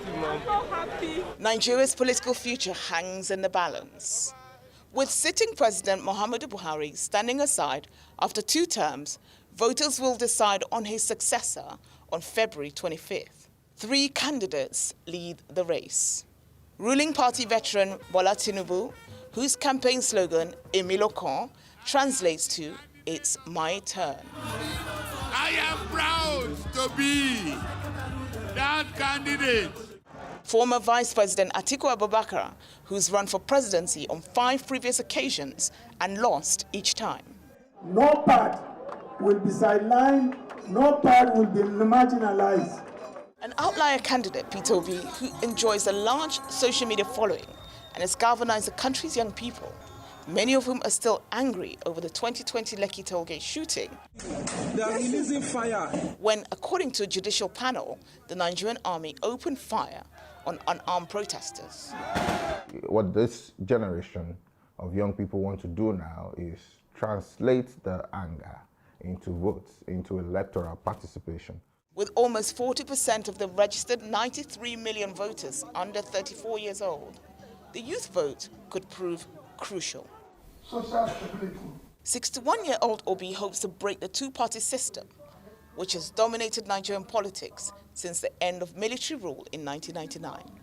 I'm so happy. Nigeria's political future hangs in the balance. With sitting President Muhammadu Buhari standing aside after 2 terms, voters will decide on his successor on February 25th. 3 candidates lead the race. Ruling party veteran Bola Tinubu, whose campaign slogan, Emilokan, translates to, "It's my turn." I am proud to be that candidate. Former Vice President Atiku Abubakar, who's run for presidency on 5 previous occasions and lost each time. No part will be sidelined, no part will be marginalized. An outlier candidate, Peter Obi, who enjoys a large social media following and has galvanized the country's young people, many of whom are still angry over the 2020 Lekki tollgate shooting. They are releasing fire. When, according to a judicial panel, the Nigerian army opened fire on unarmed protesters. What this generation of young people want to do now is translate the anger into votes, into electoral participation. With almost 40% of the registered 93 million voters under 34 years old, the youth vote could prove crucial. 61-year-old Obi hopes to break the 2-party system, which has dominated Nigerian politics since the end of military rule in 1999.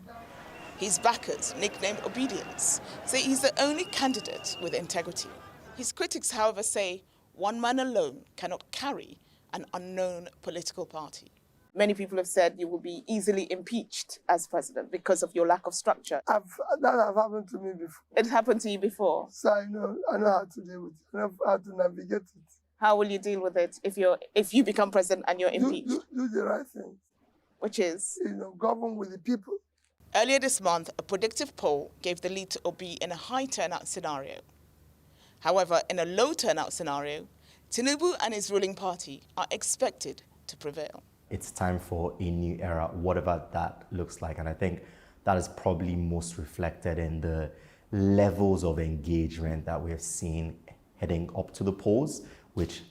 His backers, nicknamed Obedience, say he's the only candidate with integrity. His critics, however, say one man alone cannot carry an unknown political party. Many people have said you will be easily impeached as president because of your lack of structure. That has happened to me before. It happened to you before? So I know how to deal with it. I know how to navigate it. How will you deal with it if you become president and you're impeached? Do the right thing. Which is? Govern with the people. Earlier this month, a predictive poll gave the lead to Obi in a high turnout scenario. However, in a low turnout scenario, Tinubu and his ruling party are expected to prevail. It's time for a new era, whatever that looks like. And I think that is probably most reflected in the levels of engagement that we have seen heading up to the polls, which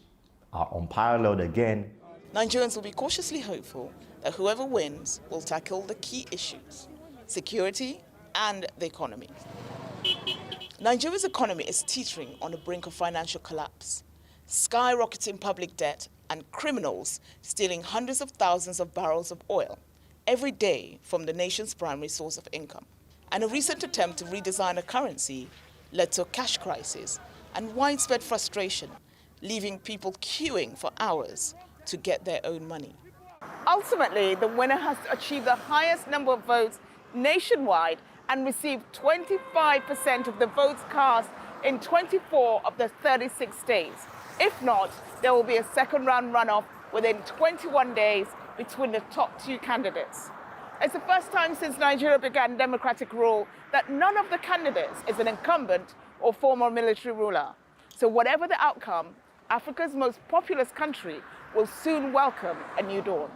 are unparalleled again. Nigerians will be cautiously hopeful that whoever wins will tackle the key issues: security and the economy. Nigeria's economy is teetering on the brink of financial collapse. Skyrocketing public debt and criminals stealing hundreds of thousands of barrels of oil every day from the nation's primary source of income. And a recent attempt to redesign a currency led to a cash crisis and widespread frustration, leaving people queuing for hours to get their own money. Ultimately, the winner has achieved the highest number of votes nationwide and received 25% of the votes cast in 24 of the 36 states. If not, there will be a second-round runoff within 21 days between the top 2 candidates. It's the first time since Nigeria began democratic rule that none of the candidates is an incumbent or former military ruler. So whatever the outcome, Africa's most populous country will soon welcome a new dawn.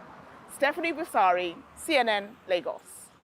Stephanie Busari, CNN, Lagos.